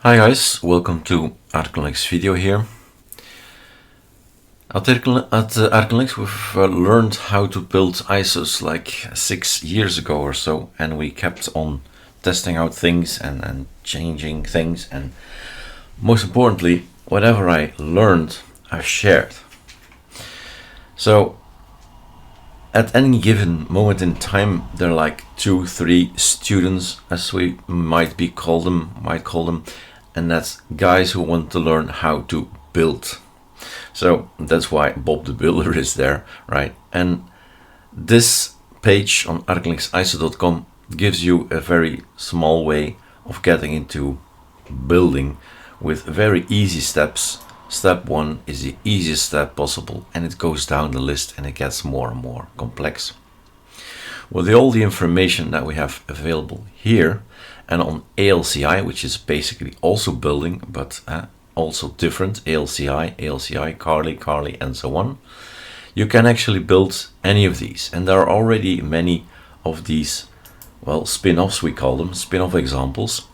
Hi guys, welcome to ArcoLinux video here. At ArcoLinux we've learned how to build ISOs like 6 years ago or so, and we kept on testing out things and changing things, and most importantly, whatever I learned, I've shared. So at any given moment in time, there are like 2-3 students, as we might call them, and that's guys who want to learn how to build. So that's why Bob the Builder is there, right? And this page on arcolinux.iso.com gives you a very small way of getting into building with very easy steps. Step 1 is the easiest step possible, and it goes down the list and it gets more and more complex. With all the information that we have available here and on ALCI, which is basically also building, but also different, ALCI, Carly, and so on, you can actually build any of these. And there are already many of these, well, spin-offs, we call them, spin-off examples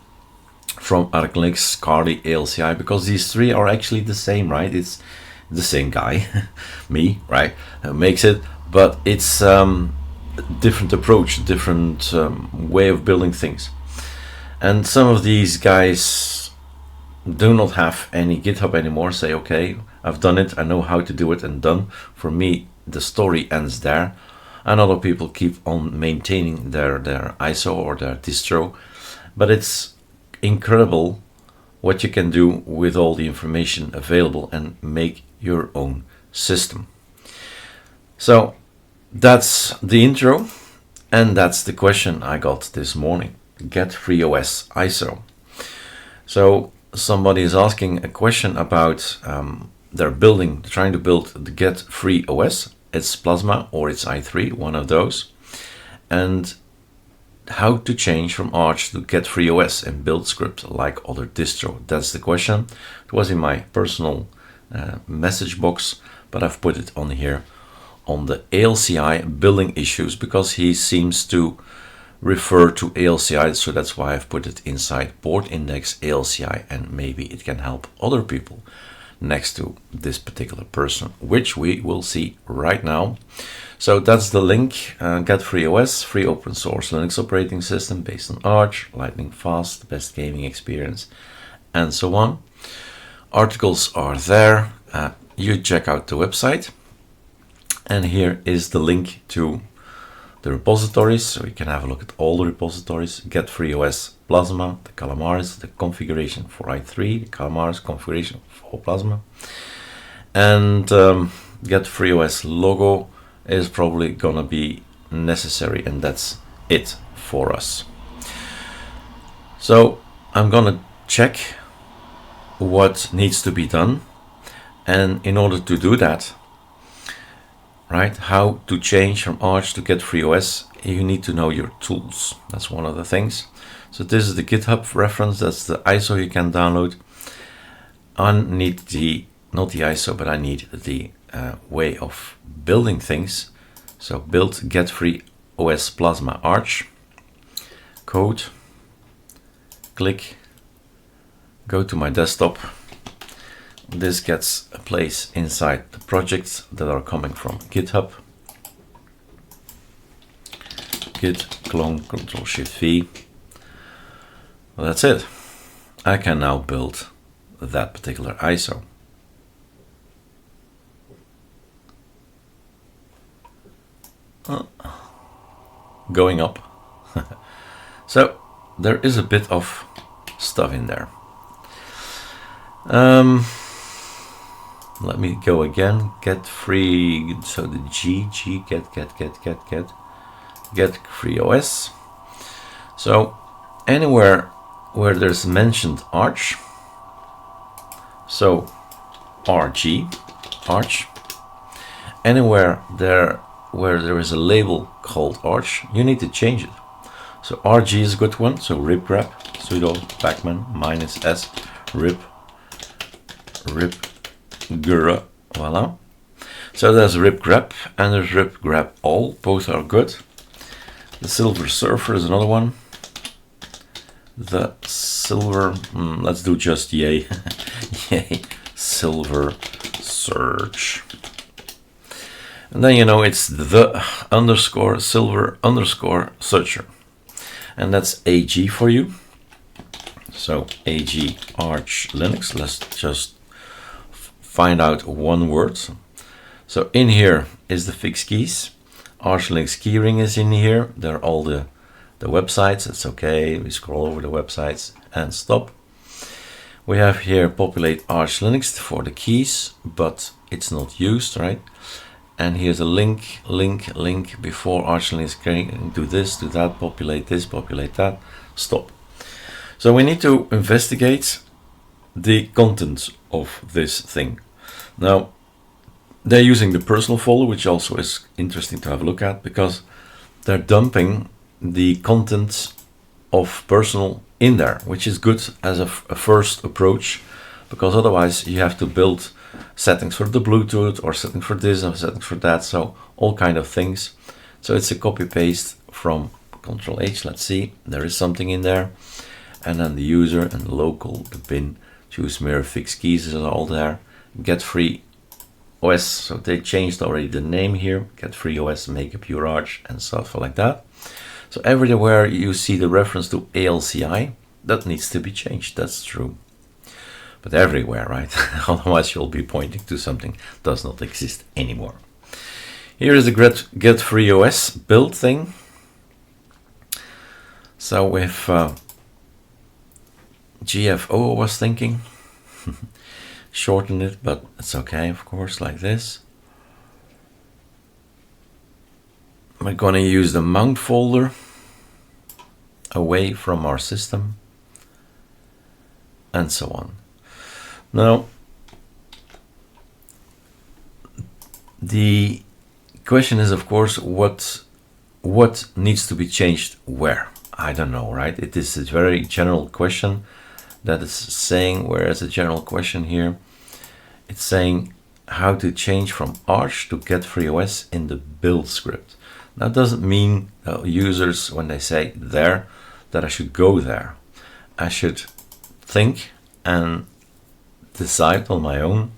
from ArcoLinux, Carly, ALCI, because these three are actually the same, right? It's the same guy, me, right, makes it, but it's different approach, different way of building things. And some of these guys do not have any GitHub anymore, say, okay, I've done it, I know how to do it, and done. For me, the story ends there. And other people keep on maintaining their ISO or their distro. But it's incredible what you can do with all the information available and make your own system. So that's the intro, and that's the question I got this morning. GetFreeOS ISO. So somebody is asking a question about trying to build the GetFreeOS. It's Plasma or it's i3, one of those, and how to change from Arch to GetFreeOS and build script like other distro. That's the question. It was in my personal message box, but I've put it on here on the ALCI building issues because he seems to refer to ALCI, so that's why I've put it inside board index ALCI, and maybe it can help other people next to this particular person, which we will see right now. So that's the link, GetFreeOS, free open source Linux operating system based on Arch, lightning fast, best gaming experience, and so on. Articles are there. You check out the website, and here is the link to the repositories, so you can have a look at all the repositories. GetFreeOS Plasma, the Calamaris, the configuration for i3, the Calamaris configuration for Plasma, and GetFreeOS logo is probably gonna be necessary, and that's it for us. So I'm gonna check what needs to be done, and in order to do that, right, how to change from Arch to GetFreeOS, you need to know your tools. That's one of the things. So this is the GitHub reference, that's the ISO you can download. I need not the ISO, but I need the way of building things. So build GetFreeOS Plasma Arch, code, click, go to my desktop. This gets a place inside the projects that are coming from GitHub. Git clone Ctrl+Shift+V. Well, that's it. I can now build that particular ISO. Going up. So there is a bit of stuff in there. Let me go again. Get free. So the get FreeOS. So anywhere where there's mentioned Arch. So Arch. Anywhere where there is a label called Arch, you need to change it. So RG is a good one. So rip grep sudo pacman -s rip grep, voila. So there's rip grep and there's rip grep all. Both are good. The Silver Surfer is another one. the silver, let's do just yay, yay, silver search. And then, you know, it's the underscore silver underscore searcher. And that's AG for you. So AG ArcoLinux, let's just find out one word. So in here is the fixed keys. ArcoLinux keyring is in here. There are all the websites. It's okay. We scroll over the websites and stop. We have here populate ArcoLinux for the keys, but it's not used, right? And here's a link before ArcoLinux. Do this, do that, populate this, populate that, stop. So we need to investigate the contents of this thing. Now, they're using the personal folder, which also is interesting to have a look at, because they're dumping the contents of personal in there, which is good as a first approach, because otherwise you have to build settings for the Bluetooth or settings for this or settings for that, so all kind of things. So it's a copy paste from Control H. Let's see, there is something in there, and then the user and the local, the bin, choose mirror fixed keys is all there. GetFreeOS, so they changed already the name here, GetFreeOS, make a pure arch and stuff like that. So everywhere you see the reference to ALCI, that needs to be changed, that's true. But everywhere, right? Otherwise you'll be pointing to something that does not exist anymore. Here is the GetFreeOS build thing. So with GFO I was thinking, shorten it, but it's okay, of course, like this. We're gonna use the mount folder away from our system and so on. Now, the question is, of course, what needs to be changed where? I don't know, right? It is a very general question that is saying, where is a general question here? It's saying how to change from Arch to GetFreeOS in the build script. That doesn't mean users, when they say there, that I should go there. I should think and decide on my own,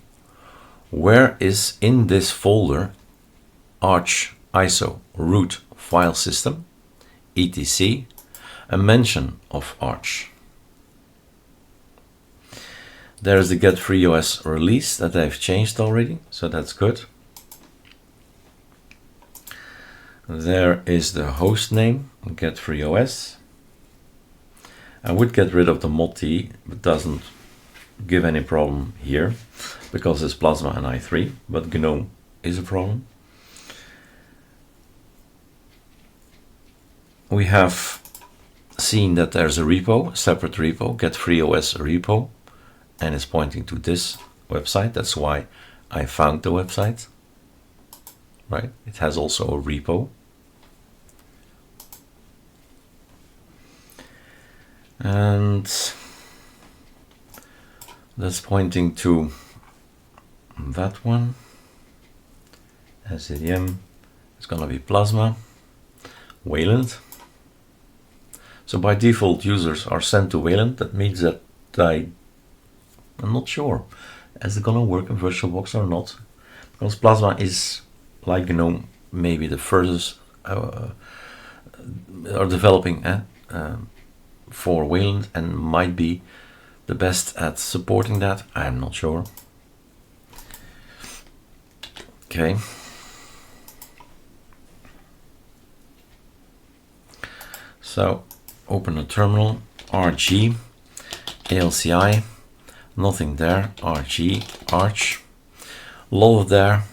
where is in this folder Arch ISO root file system, etc, a mention of Arch. There's the GetFreeOS release that I've changed already, so that's good. There is the host name, GetFreeOS. I would get rid of the mod-t, but doesn't give any problem here, because it's Plasma and i3, but GNOME is a problem. We have seen that there's a repo, a separate repo, GetFreeOS repo, and it's pointing to this website. That's why I found the website, right? It has also a repo. And that's pointing to that one. SCDM, it's gonna be Plasma, Wayland. So by default users are sent to Wayland. That means that I'm not sure, is it gonna work in VirtualBox or not? Because Plasma is, like GNOME, maybe the furthest are developing for Wayland and might be the best at supporting that. I'm not sure. Okay. So open a terminal, RG, ALCI, nothing there, RG, Arch, LOL there.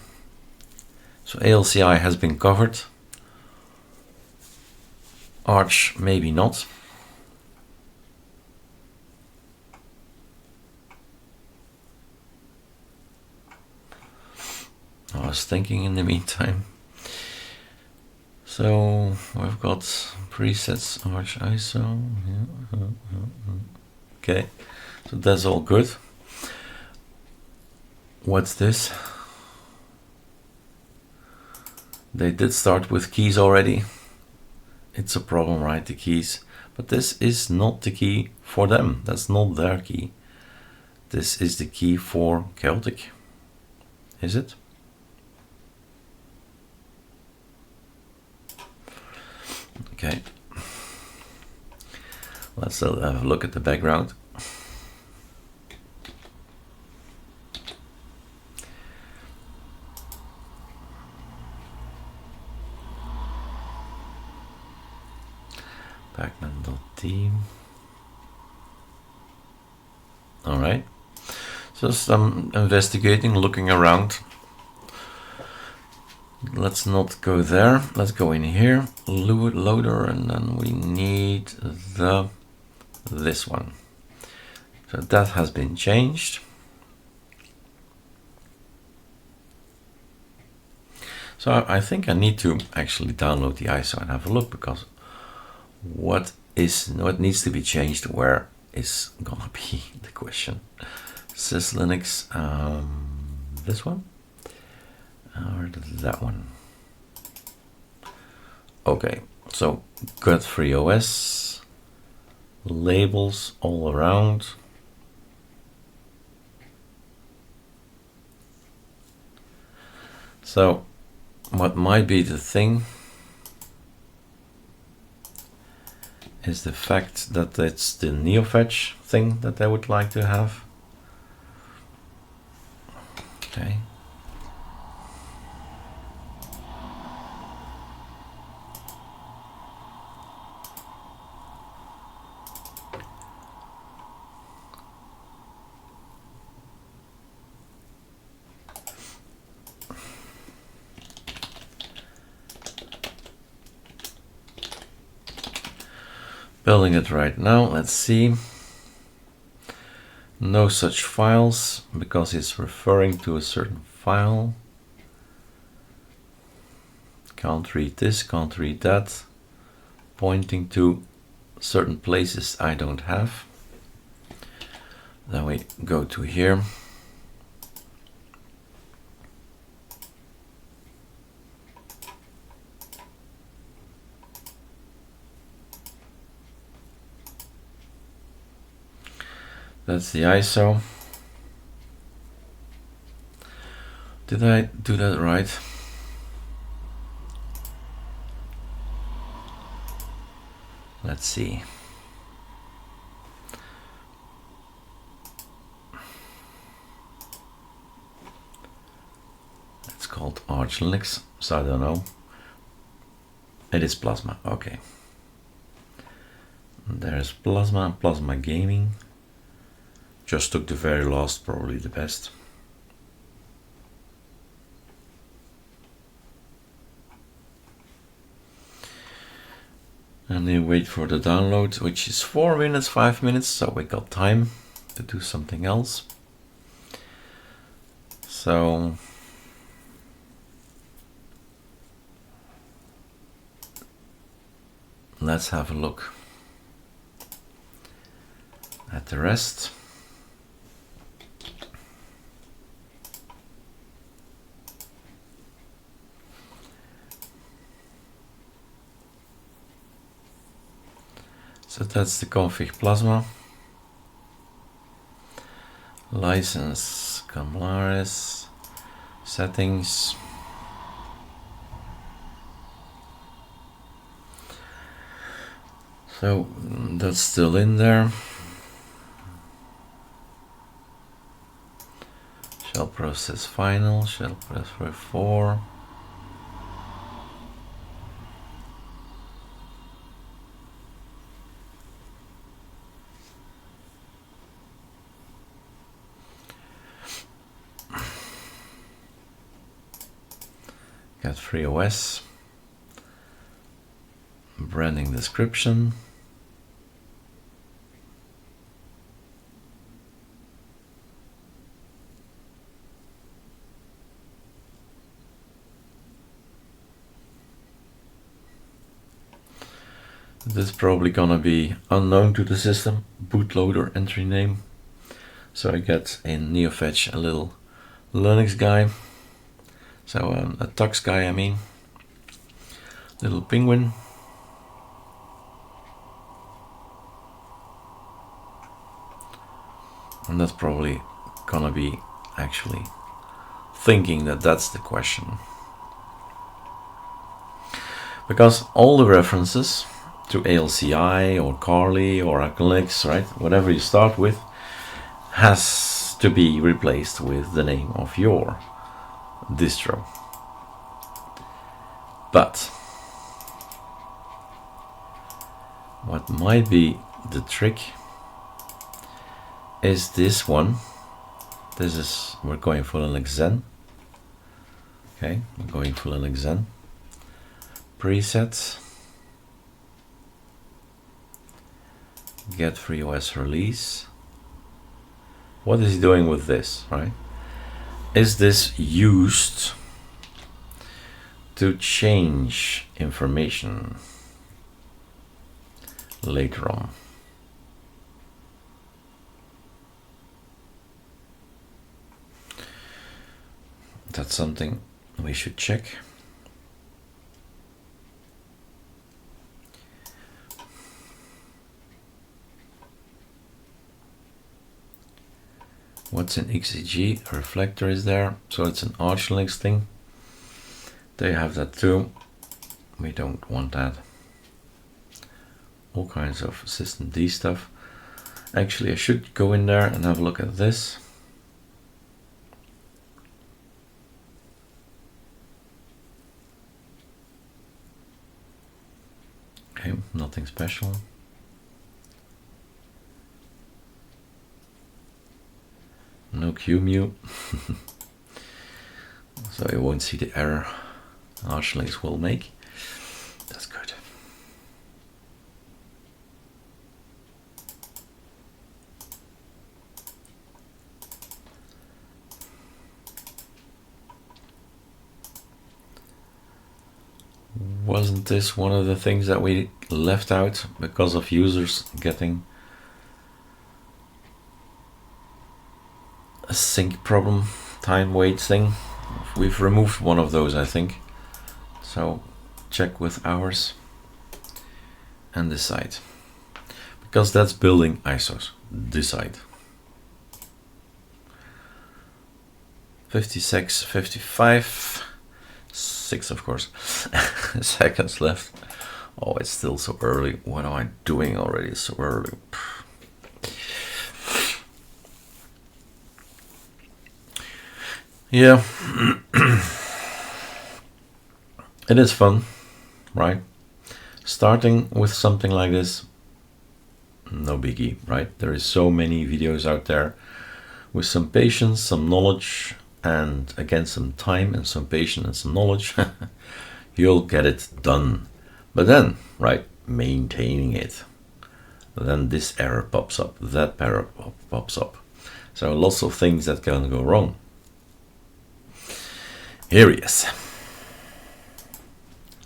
So ALCI has been covered. Arch, maybe not. I was thinking in the meantime. So we've got presets, Arch ISO. Okay, so that's all good. What's this? They did start with keys already. It's a problem, right? The keys, But this is not the key for them. That's not their key. This is the key for chaotic. Is it? Okay. Let's have a look at the background. Pacman.team. All right. So some investigating, looking around. Let's not go there. Let's go in here, loader, and then we need this one. So that has been changed. So I think I need to actually download the ISO and have a look, because what needs to be changed where is gonna be the question. SysLinux, this one or that one. Okay, so GetFreeOS, labels all around. So what might be the thing is the fact that it's the NeoFetch thing that I would like to have. Okay. Building it right now. Let's see. No such files, because it's referring to a certain file. Can't read this, can't read that. Pointing to certain places I don't have. Then we go to here. That's the ISO. Did I do that right? Let's see. It's called ArcoLinux, so I don't know. It is Plasma, okay. There's Plasma, Plasma Gaming. Just took the very last, probably the best. And then wait for the download, which is 4 minutes, 5 minutes, so we got time to do something else. So let's have a look at the rest. So that's the config Plasma. License Camlaris. Settings. So that's still in there. Shell process final, shell process 4. GetFreeOS, branding description, this is probably gonna be unknown to the system, bootloader entry name, so I get in NeoFetch a little Linux guy. So a tux guy, I mean, little penguin. And that's probably gonna be actually thinking that that's the question. Because all the references to ALCI or Carly or ArcoLinux, right, whatever you start with, has to be replaced with the name of your distro. But what might be the trick is this one. This is, we're going for Linux Zen. Okay, we're going for Linux Zen. Presets. GetFreeOS release. What is he doing with this, right? Is this used to change information later on? That's something we should check. What's an XEG? A reflector is there, so it's an ArcoLinux thing. They have that too. We don't want that. All kinds of system D stuff. Actually, I should go in there and have a look at this. Okay, nothing special. No QMU, so you won't see the error ArcoLinux will make. That's good. Wasn't this one of the things that we left out because of users getting a sync problem, time wait thing? We've removed one of those, I think. So check with ours and decide, because that's building ISOs. Decide. 56, 55, 6 of course, seconds left. Oh, it's still so early. What am I doing already so early? Yeah, it is fun, right? Starting with something like this, no biggie, right? There is so many videos out there. With some patience, some knowledge, and again some time and some patience and some knowledge, you'll get it done. But then, right, maintaining it, then this error pops up, that error pops up. So lots of things that can go wrong. Here he is.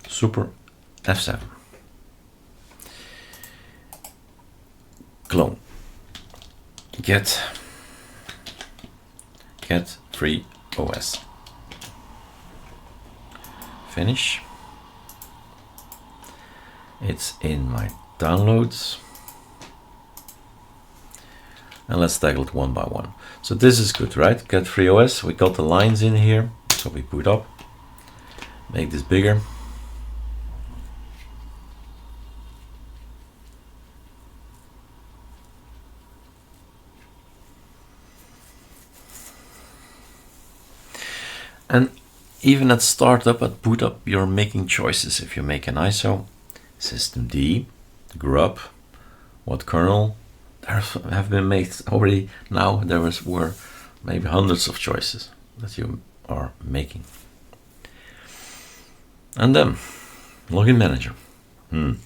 Super F7. Clone. GetFreeOS. Finish. It's in my downloads. And let's tackle it one by one. So this is good, right? GetFreeOS. We got the lines in here. So we boot up. Make this bigger. And even at startup, at boot up, you're making choices. If you make an ISO, system D, grub, what kernel, there have been made already. Now there were maybe hundreds of choices that you are making. And then login manager, and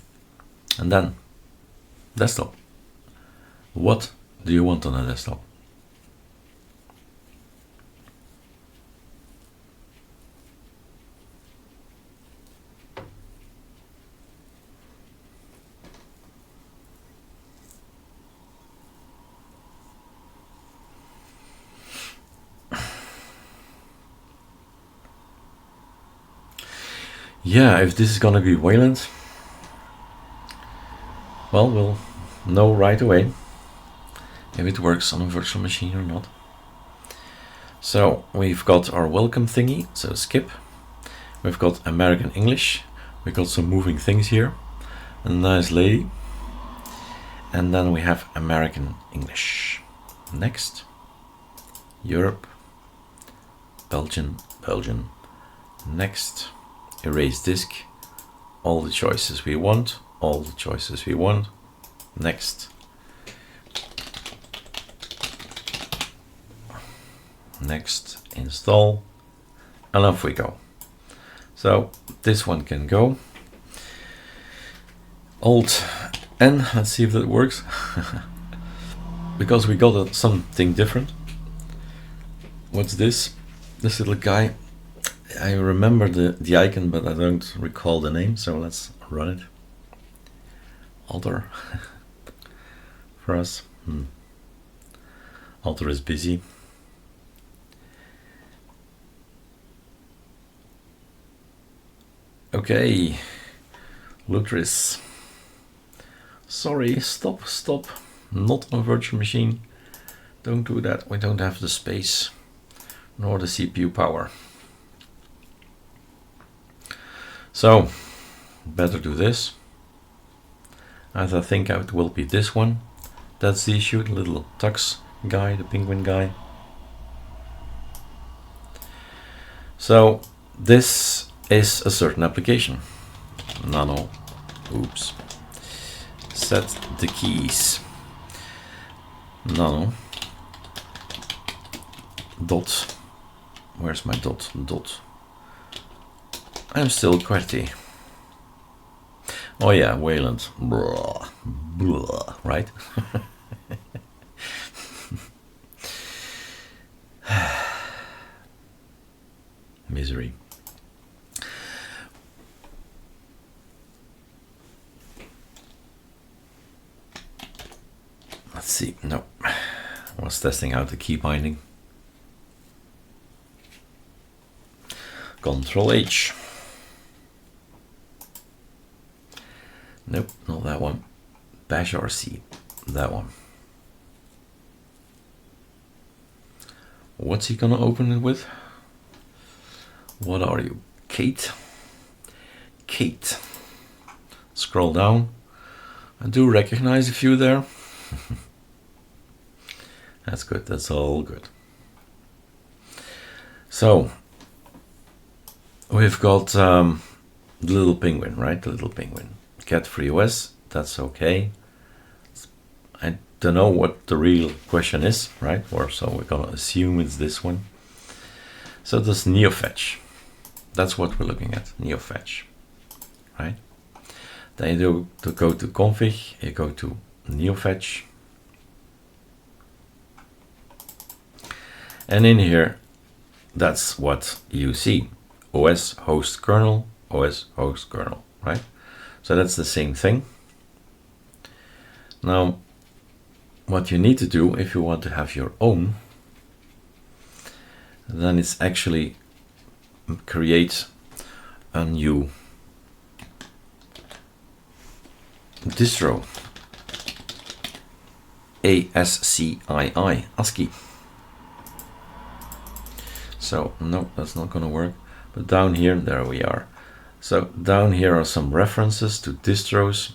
then desktop. What do you want on a desktop? Yeah, if this is gonna be Wayland, well, we'll know right away. if it works on a virtual machine or not. So we've got our welcome thingy, so skip. We've got American English. We've got some moving things here. A nice lady. And then we have American English. Next. Europe. Belgian. Next. Erase disk. All the choices we want. Next. Next. Install. And off we go. So this one can go. Alt N, let's see if that works. Because we got something different. What's this? This little guy. I remember the icon, but I don't recall the name, so let's run it. Alter for us. Alter is busy. Okay, Lutris. Sorry, stop. Not on a virtual machine. Don't do that. We don't have the space nor the CPU power. So, better do this. As I think it will be this one. That's the issue, the little tux guy, the penguin guy. So, this is a certain application. Nano. Oops. Set the keys. Nano. Dot. Where's my dot? Dot. I'm still QWERTY. Oh yeah, Wayland. Blah. Blah. Right? Misery. Let's see. No, I was testing out the key binding. Control H. Nope, not that one. Bash RC. That one. What's he gonna open it with? What are you? Kate? Kate. Scroll down. I do recognize a few there. That's good, that's all good. So, we've got the little penguin, right? The little penguin. GetFreeOS, that's okay. I don't know what the real question is, right? Or so we're gonna assume it's this one. So this NeoFetch, that's what we're looking at, NeoFetch, right? Then you go to config, you go to NeoFetch. And in here, that's what you see. OS host kernel, OS host kernel, right? So that's the same thing. Now, what you need to do if you want to have your own, then it's actually create a new distro. ASCII. So no, that's not going to work. But down here, there we are. So down here are some references to distros,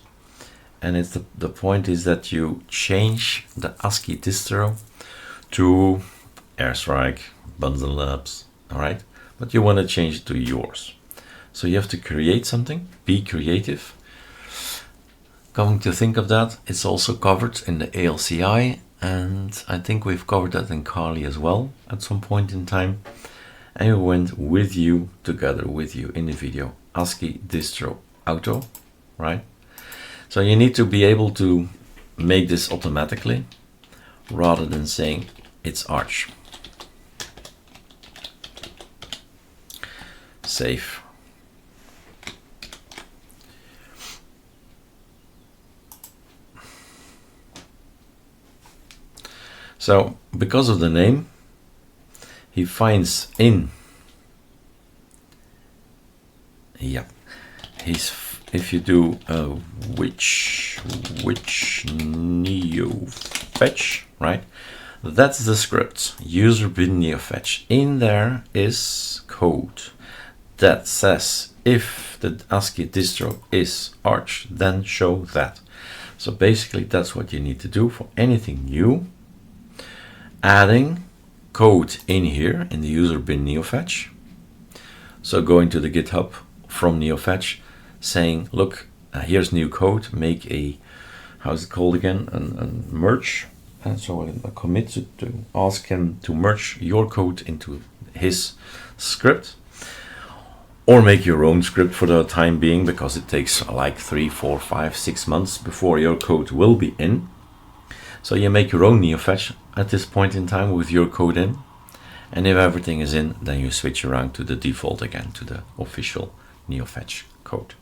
and it's the point is that you change the ASCII distro to Airstrike, Bunsen Labs, all right? But you want to change it to yours. So you have to create something, be creative. Coming to think of that, it's also covered in the ALCI, and I think we've covered that in Kali as well at some point in time. And we went with you, together with you in the video, ASCII distro auto, right? So you need to be able to make this automatically rather than saying it's Arch. Save. So because of the name, he finds in, yeah, he's, if you do which neo fetch, right? That's the script, user bin neofetch. In there is code that says if the ASCII distro is Arch, then show that. So basically that's what you need to do for anything new. Adding code in here in the user bin neofetch. So going to the GitHub from neofetch, saying, look, here's new code, make a, how's it called again, a merge. And so I commit to ask him to merge your code into his script, or make your own script for the time being, because it takes like 3, 4, 5, 6 months before your code will be in. So you make your own neofetch at this point in time with your code in, and if everything is in, then you switch around to the default again, to the official neofetch code.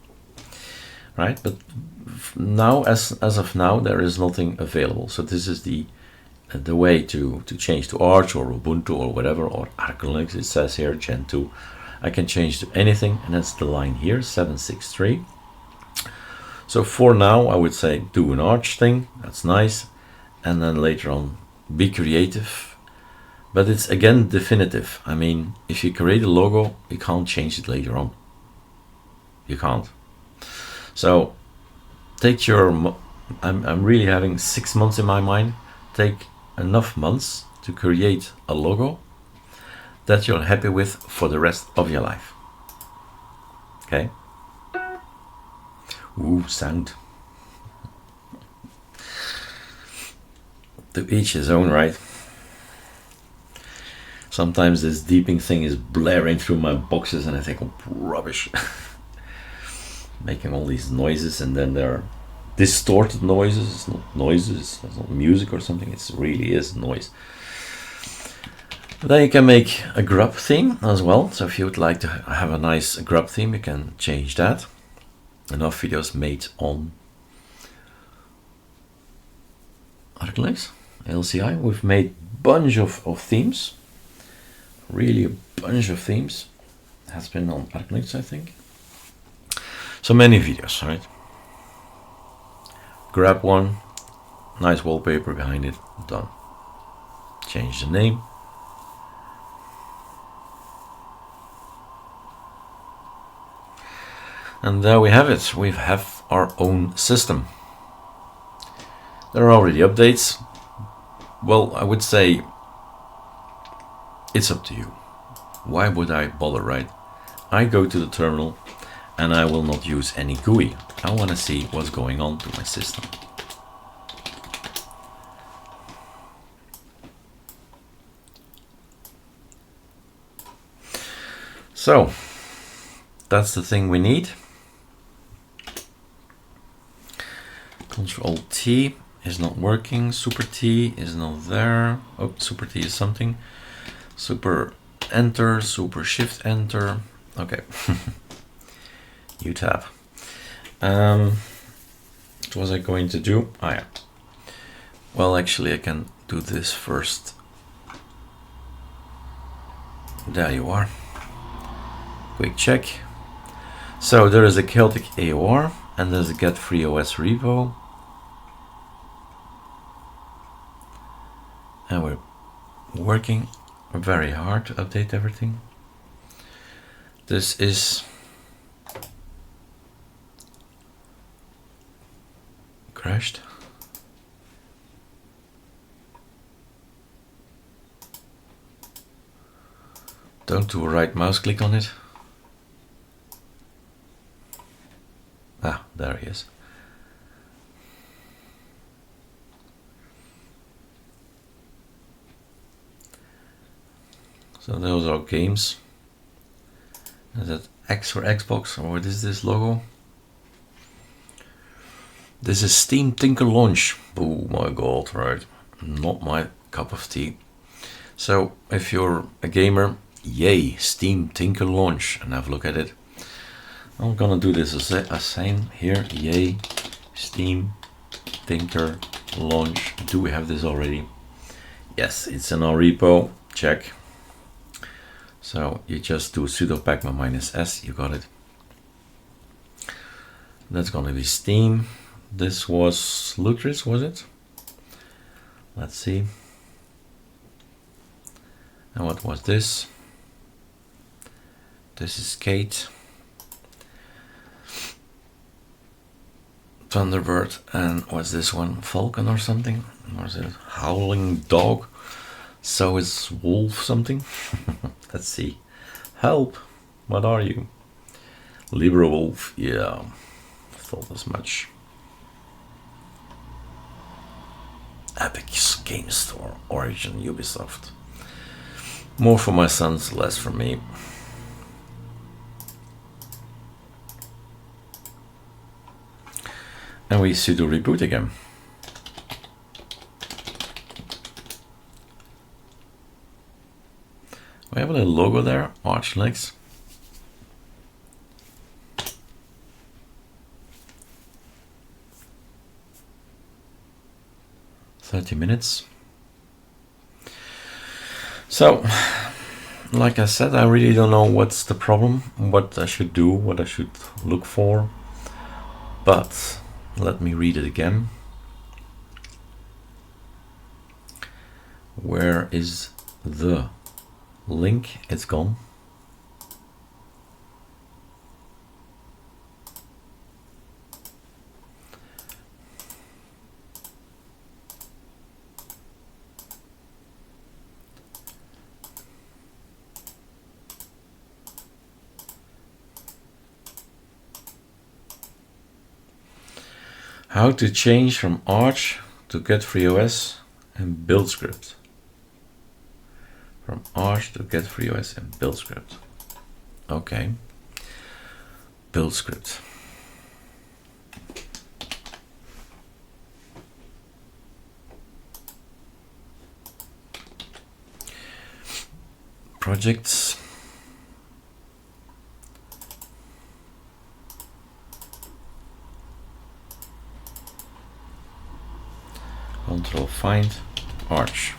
Right, but now, as of now, there is nothing available. So this is the way to change to Arch or Ubuntu or whatever, or ArcoLinux. It says here Gen 2. I can change to anything, and that's the line here, 763. So for now, I would say do an Arch thing. That's nice, and then later on, be creative. But it's again definitive. I mean, if you create a logo, you can't change it later on. You can't. So take your, I'm really having 6 months in my mind. Take enough months to create a logo that you're happy with for the rest of your life. Okay? Ooh, sound. To each his own, right? Sometimes this beeping thing is blaring through my boxes and I think, oh, rubbish. Making all these noises, and then they're distorted noises. It's not noises, it's not music or something, it really is noise. Then you can make a grub theme as well. So if you would like to have a nice grub theme, you can change that. Enough videos made on ArcoLinux, LCI. We've made a bunch of themes, really a bunch of themes. Has been on ArcoLinux, I think. So many videos, right? Grab one, nice wallpaper behind it, done. Change the name. And there we have it. We have our own system. There are already updates. Well, I would say it's up to you. Why would I bother, right? I go to the terminal and I will not use any GUI. I want to see what's going on to my system. So that's the thing we need. Control T is not working. Super T is not there. Oh, Super T is something. Super Enter, Super Shift Enter. Okay. U tab. What was I going to do? Oh yeah. Well, actually I can do this first. There you are. Quick check. So there is a Celtic AOR and there's a GetFreeOS repo. And we're working very hard to update everything. This is crashed. Don't do a right mouse click on it. Ah, there he is. So those are games. Is that X for Xbox, or what is this logo? This is Steam Tinker Launch. Oh my god, right. Not my cup of tea. So if you're a gamer, yay, Steam Tinker Launch, and have a look at it. I'm gonna do this as same here, yay, Steam Tinker Launch. Do we have this already? Yes, it's in our repo, check. So you just do sudo pacman -s, you got it. That's gonna be Steam. This was Lutris, was it? Let's see. And what was this? This is Kate, Thunderbird, and what's this one? Falcon or something? Or is it Howling Dog? So it's Wolf something? Let's see. Help! What are you? LibreWolf, yeah, thought as much. Epic Game Store, Origin, Ubisoft. More for my sons, less for me. And we sudo reboot again. We have a little logo there, ArcoLinux. .30 So, like I said, I really don't know what's the problem, what I should do, what I should look for. But let me read it again. Where is the link? It's gone. How to change from Arch to GetFreeOS and build script. From Arch to GetFreeOS and build script. Okay. Build script. Projects. Control find Arch.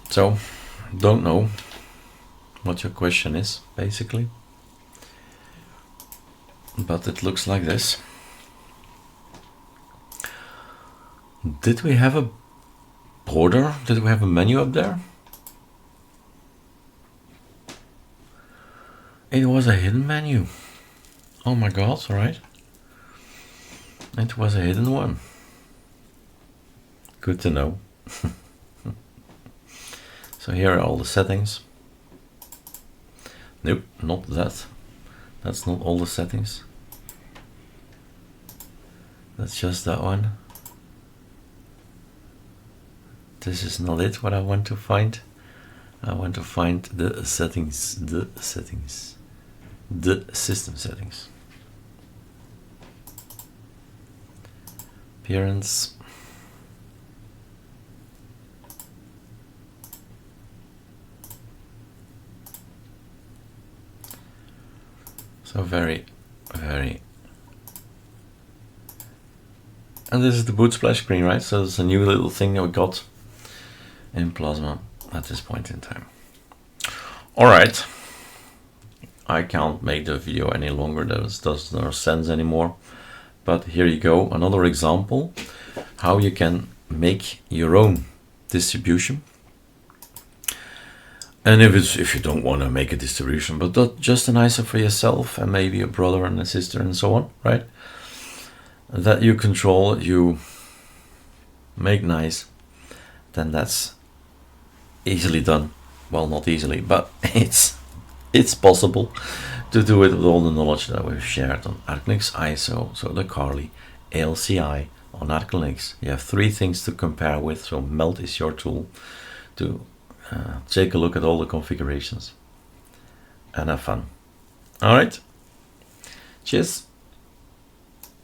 So, don't know what your question is, basically. But it looks like this. Did we have a border? Did we have a menu up there? It was a hidden menu. Oh my god, alright. It was a hidden one. Good to know. So here are all the settings. Nope, not that. That's not all the settings. That's just that one. This is not it, what I want to find. I want to find the settings, the system settings. Appearance. So very. And this is the boot splash screen, right? So it's a new little thing that we got in Plasma at this point in time. All right. I can't make the video any longer. That does no sense anymore. But here you go. Another example how you can make your own distribution. And if you don't want to make a distribution, but just an ISO for yourself and maybe a brother and a sister and so on, right? That you control, you make nice, then that's easily done. Well, not easily, but it's possible to do it with all the knowledge that we've shared on ArcoLinux ISO, so the Carly, ALCI on ArcoLinux. You have 3 things to compare with, so Melt is your tool to take a look at all the configurations and have fun. All right, cheers.